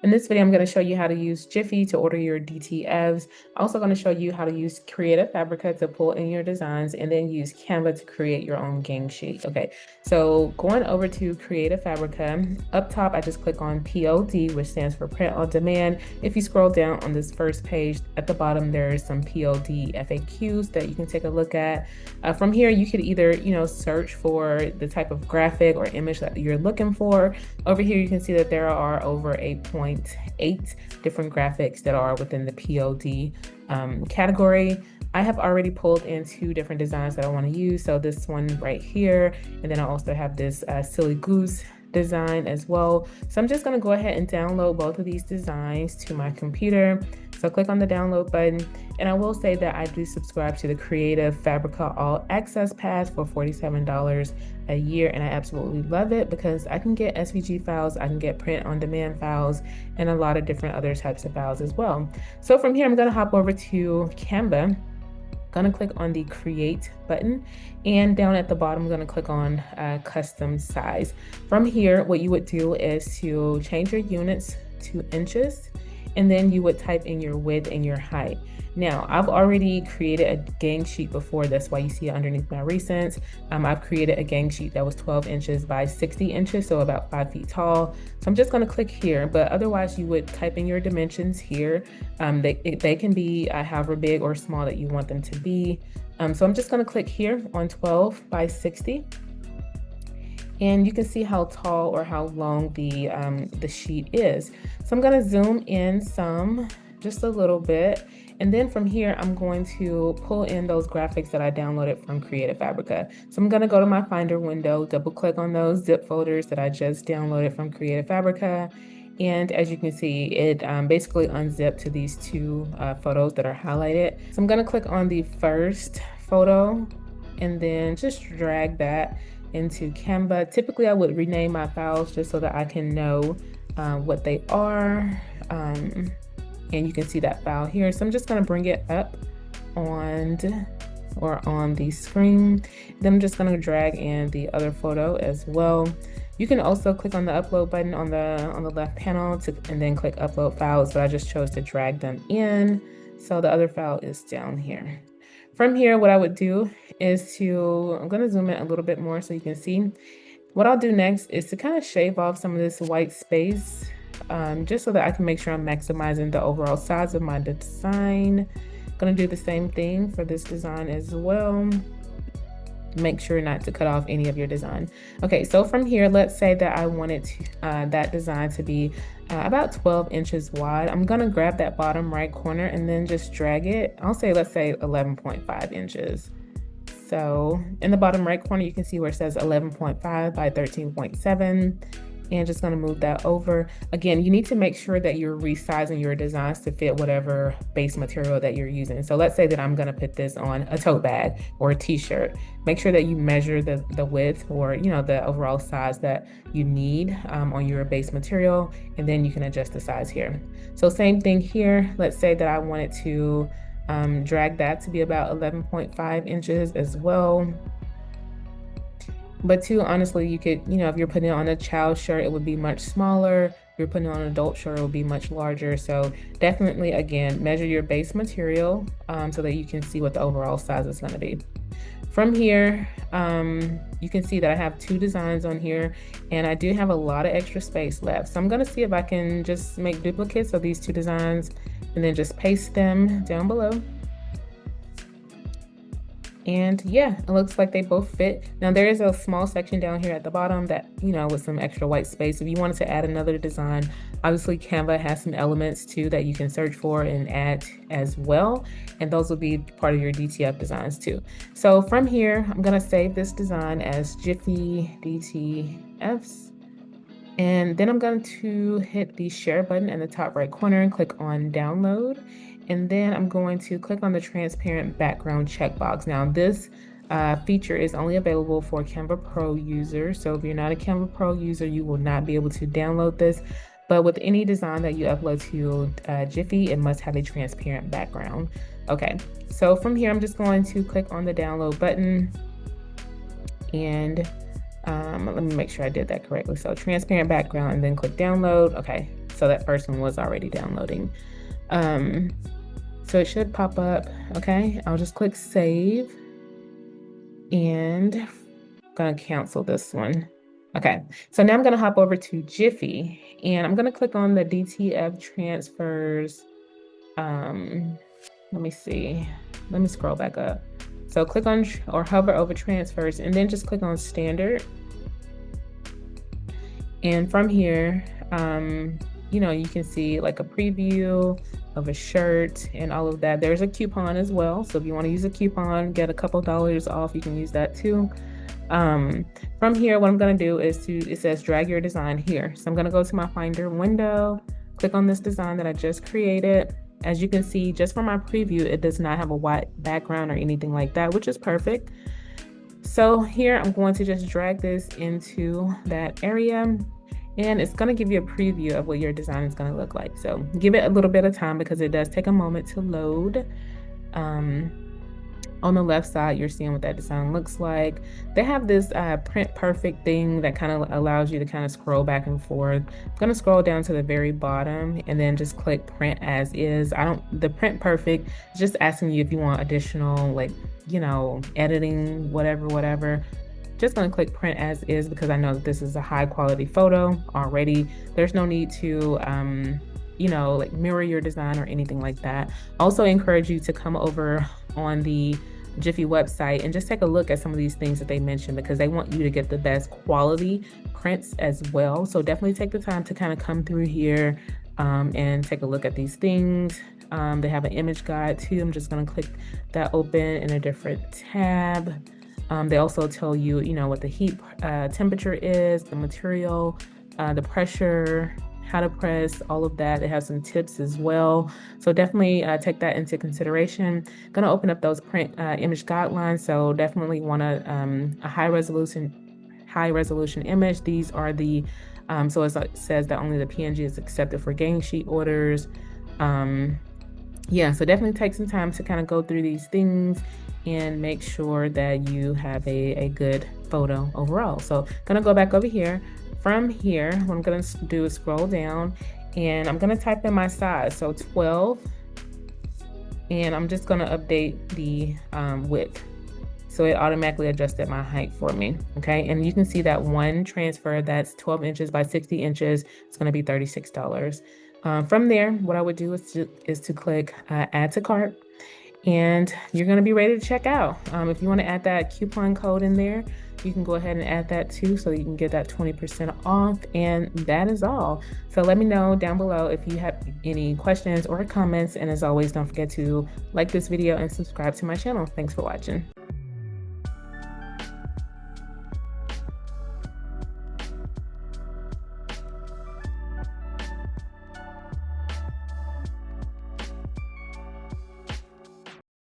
In this video, I'm going to show you how to use Jiffy to order your DTFs. I'm also going to show you how to use Creative Fabrica to pull in your designs and then use Canva to create your own gang sheet. Okay, so going over to Creative Fabrica, up top, I just click on POD, which stands for Print on Demand. If you scroll down on this first page, at the bottom, there's some POD FAQs that you can take a look at. From here, you could either, search for the type of graphic or image that you're looking for. Over here, you can see that there are over 8.8 different graphics that are within the POD category. I have already pulled in 2 different designs that I want to use. So this one right here, and then I also have this silly goose design as well. So I'm just going to go ahead and download both of these designs to my computer. So click on the download button, and I will say that I do subscribe to the Creative Fabrica All Access Pass for $47 a year, and I absolutely love it because I can get SVG files, I can get print on demand files, and a lot of different other types of files as well. So from here, I'm going to hop over to Canva. Going to click on the create button, and down at the bottom I'm going to click on custom size. From here, what you would do is to change your units to inches, and then you would type in your width and your height. Now, I've already created a gang sheet before. That's why you see it underneath my recents. I've created a gang sheet that was 12 inches by 60 inches, so about 5 feet tall. So I'm just going to click here, but otherwise you would type in your dimensions here. They can be however big or small that you want them to be. So I'm just going to click here on 12 by 60. And you can see how tall or how long the sheet is. So I'm going to zoom in just a little bit. And then from here, I'm going to pull in those graphics that I downloaded from Creative Fabrica. So I'm going to go to my Finder window, double click on those zip folders that I just downloaded from Creative Fabrica. And as you can see, it basically unzipped to these 2 photos that are highlighted. So I'm going to click on the first photo and then just drag that into Canva. Typically, I would rename my files just so that I can know what they are. And you can see that file here. So I'm just going to bring it up on the screen. Then I'm just going to drag in the other photo as well. You can also click on the upload button on the left panel and then click upload files, but I just chose to drag them in. So the other file is down here. From here, what I would do is I'm going to zoom in a little bit more so you can see. What I'll do next is to kind of shave off some of this white space, just so that I can make sure I'm maximizing the overall size of my design. I'm going to do the same thing for this design as well. Make sure not to cut off any of your design. Okay, so from here, let's say that I wanted that design to be about 12 inches wide. I'm gonna grab that bottom right corner and then just drag it. Let's say 11.5 inches. So in the bottom right corner, you can see where it says 11.5 by 13.7. And just gonna move that over. Again, you need to make sure that you're resizing your designs to fit whatever base material that you're using. So let's say that I'm gonna put this on a tote bag or a t-shirt. Make sure that you measure the width or the overall size that you need on your base material, and then you can adjust the size here. So same thing here. Let's say that I wanted to drag that to be about 11.5 inches as well. But too, honestly, you could, if you're putting it on a child shirt, it would be much smaller. If you're putting it on an adult shirt, it would be much larger. So definitely, again, measure your base material so that you can see what the overall size is going to be. From here, you can see that I have 2 designs on here, and I do have a lot of extra space left. So I'm going to see if I can just make duplicates of these 2 designs and then just paste them down below. And yeah, it looks like they both fit. Now there is a small section down here at the bottom that, with some extra white space. If you wanted to add another design, obviously Canva has some elements too that you can search for and add as well. And those will be part of your DTF designs too. So from here, I'm gonna save this design as Jiffy DTFs. And then I'm going to hit the share button in the top right corner and click on download. And then I'm going to click on the transparent background checkbox. Now this feature is only available for Canva Pro users. So if you're not a Canva Pro user, you will not be able to download this. But with any design that you upload to Jiffy, it must have a transparent background. Okay, so from here, I'm just going to click on the download button and let me make sure I did that correctly. So transparent background and then click download. Okay, So that first one was already downloading. So it should pop up. Okay, I'll just click save and I'm gonna cancel this one. Okay, so now I'm gonna hop over to Jiffy and I'm gonna click on the DTF transfers. Let me see. Let me scroll back up. So click on or hover over transfers and then just click on standard. And from here, you know, you can see like a preview of a shirt and all of that. There's a coupon as well. So if you want to use a coupon, get a couple dollars off, you can use that too. From here, what I'm going to do is it says drag your design here. So I'm going to go to my Finder window, click on this design that I just created. As you can see, just from my preview, it does not have a white background or anything like that, which is perfect. So here I'm going to just drag this into that area and it's going to give you a preview of what your design is going to look like. So give it a little bit of time because it does take a moment to load. On the left side, you're seeing what that design looks like. They have this print perfect thing that kind of allows you to kind of scroll back and forth. I'm going to scroll down to the very bottom and then just click print as is. The print perfect is just asking you if you want additional, like, you know, editing, whatever. Just going to click print as is because I know that this is a high quality photo already. There's no need to you know, like mirror your design or anything like that. Also encourage you to come over on the Jiffy website and just take a look at some of these things that they mentioned because they want you to get the best quality prints as well. So definitely take the time to kind of come through here and take a look at these things. They have an image guide too. I'm just going to click that open in a different tab. They also tell you, you know, what the heat temperature is, the material, the pressure, how to press, all of that. It has some tips as well. So definitely take that into consideration. Gonna open up those print image guidelines. So definitely want a high resolution image. These are the, so it says that only the PNG is accepted for gang sheet orders. Yeah, so definitely take some time to kind of go through these things and make sure that you have a good photo overall. So gonna go back over here. From here, what I'm gonna do is scroll down and I'm gonna type in my size, so 12, and I'm just gonna update the width. So it automatically adjusted my height for me, okay? And you can see that one transfer that's 12 inches by 60 inches, it's gonna be $36. From there, what I would do is to click add to cart, and you're gonna be ready to check out. If you wanna add that coupon code in there, you can go ahead and add that too so you can get that 20% off, and that is all. So let me know down below if you have any questions or comments, and as always, don't forget to like this video and subscribe to my channel. Thanks for watching.